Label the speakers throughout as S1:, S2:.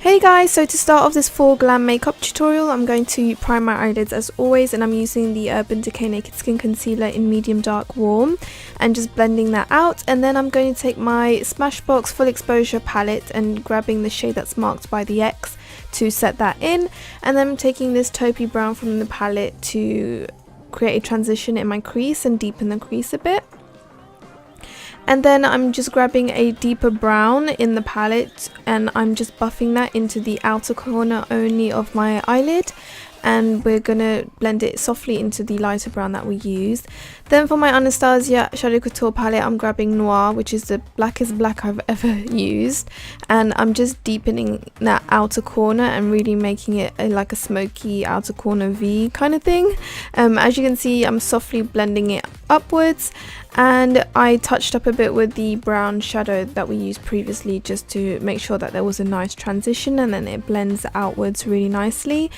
S1: Hey guys, so to start off this FoS4 GLAM makeup tutorial, I'm going to prime my eyelids as always, and I'm using the Urban Decay Naked Skin Concealer in medium dark warm and just blending that out. And then I'm going to take my Smashbox Full Exposure palette and grabbing the shade that's marked by the X to set that in, and then I'm taking this taupey brown from the palette to create a transition in my crease and deepen the crease a bit. And then I'm just grabbing a deeper brown in the palette and I'm just buffing that into the outer corner only of my eyelid, and we're gonna blend it softly into the lighter brown that we used. Then for my Anastasia Shadow Couture palette, I'm grabbing Noir, which is the blackest black I've ever used, and I'm just deepening that outer corner and really making it like a smoky outer corner V kind of thing. As you can see, I'm softly blending it upwards, and I touched up a bit with the brown shadow that we used previously just to make sure that there was a nice transition, and then it blends outwards really nicely.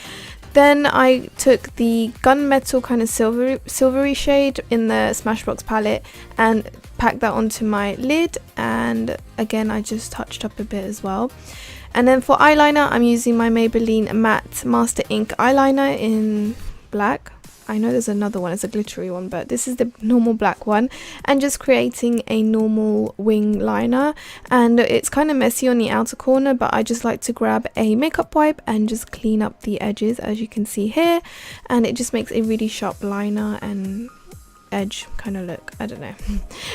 S1: Then I took the gunmetal kind of silvery shade in the Smashbox palette and packed that onto my lid, and again I just touched up a bit as well. And then for eyeliner, I'm using my Maybelline Matte Master Ink eyeliner in black. I know there's another one, it's a glittery one, but this is the normal black one, and just creating a normal wing liner. And it's kind of messy on the outer corner, but I just like to grab a makeup wipe and just clean up the edges, as you can see here, and it just makes a really sharp liner and edge kind of look, I don't know.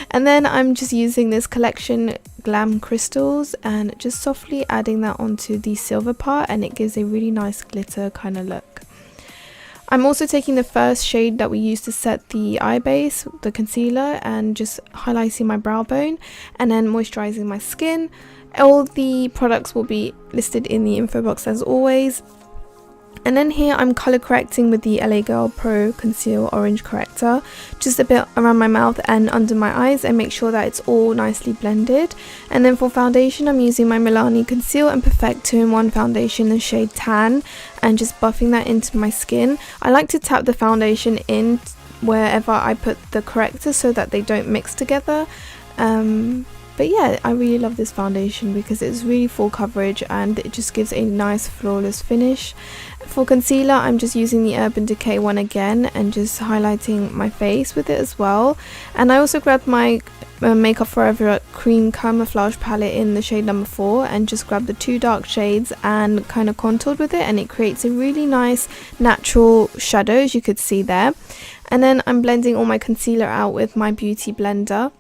S1: And then I'm just using this collection GLAM crystals and just softly adding that onto the silver part, and it gives a really nice glitter kind of look. I'm also taking the first shade that we used to set the eye base, the concealer, and just highlighting my brow bone and then moisturizing my skin. All the products will be listed in the info box as always. And then here I'm color correcting with the LA Girl Pro Conceal Orange Corrector, just a bit around my mouth and under my eyes, and make sure that it's all nicely blended. And then for foundation, I'm using my Milani Conceal and Perfect 2-in-1 foundation in the shade Tan, and just buffing that into my skin. I like to tap the foundation in wherever I put the corrector so that they don't mix together. But yeah, I really love this foundation because it's really full coverage and it just gives a nice flawless finish. For concealer, I'm just using the Urban Decay one again and just highlighting my face with it as well. And I also grabbed my Makeup Forever Cream Camouflage palette in the shade number 4 and just grabbed the 2 dark shades and kind of contoured with it, and it creates a really nice natural shadow, as you could see there. And then I'm blending all my concealer out with my beauty blender.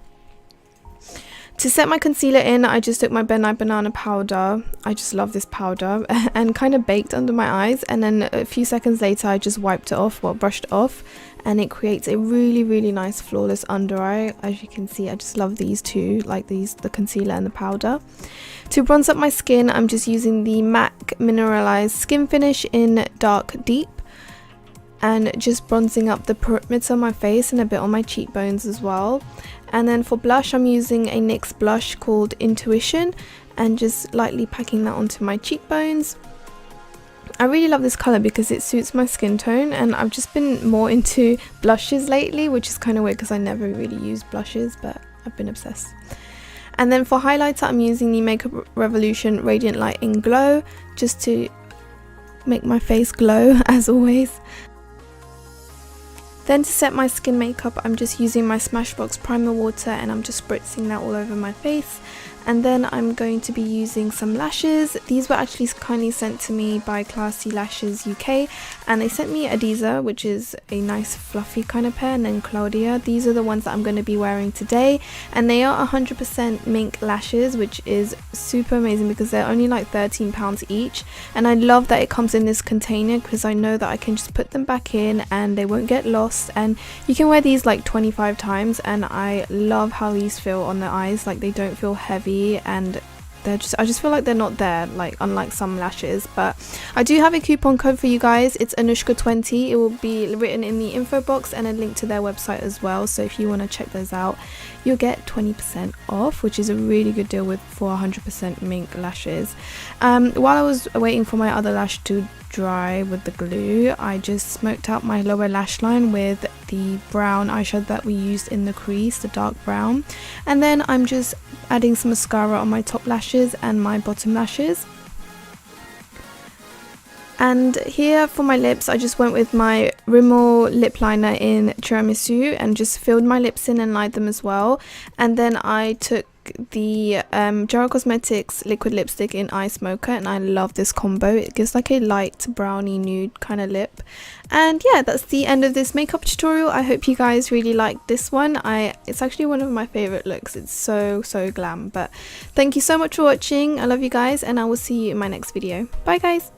S1: To set my concealer in, I just took my Ben Nye Banana powder, I just love this powder, and kind of baked under my eyes, and then a few seconds later I just wiped it off, well, brushed it off, and it creates a really nice flawless under eye. As you can see, I just love these two, like these, the concealer and the powder. To bronze up my skin, I'm just using the MAC Mineralized Skin Finish in Dark Deep, and just bronzing up the perimeter of my face and a bit on my cheekbones as well. And then for blush, I'm using a NYX blush called Intuition and just lightly packing that onto my cheekbones. I really love this colour because it suits my skin tone, and I've just been more into blushes lately, which is kind of weird because I never really use blushes, but I've been obsessed. And then for highlighter, I'm using the Makeup Revolution Radiant Light in Glow just to make my face glow as always. Then to set my skin makeup, I'm just using my Smashbox primer water and I'm just spritzing that all over my face. And then I'm going to be using some lashes. These were actually kindly sent to me by Classy Lashes UK, and they sent me Adiza, which is a nice fluffy kind of pair, and then Claudia. These are the ones that I'm going to be wearing today, and they are 100% mink lashes, which is super amazing because they're only like £13 each. And I love that it comes in this container because I know that I can just put them back in and they won't get lost, and you can wear these like 25 times, and I love how these feel on the eyes. Like, they don't feel heavy and I just feel like they're not there, like unlike some lashes. But I do have a coupon code for you guys. It's Anushka20. It will be written in the info box and a link to their website as well, so if you want to check those out, you'll get 20% off, which is a really good deal for 100% mink lashes. While I was waiting for my other lash to dry with the glue, I just smoked out my lower lash line with the brown eyeshadow that we used in the crease, the dark brown, and then I'm just adding some mascara on my top lashes and my bottom lashes. And here for my lips, I just went with my Rimmel lip liner in Tiramisu and just filled my lips in and lined them as well. And then I took the Jara Cosmetics liquid lipstick in Ice Mocha, and I love this combo. It gives like a light brownie nude kind of lip. And yeah, that's the end of this makeup tutorial. I hope you guys really liked this one. It's actually one of my favorite looks. It's so glam. But thank you so much for watching. I love you guys, and I will see you in my next video. Bye guys.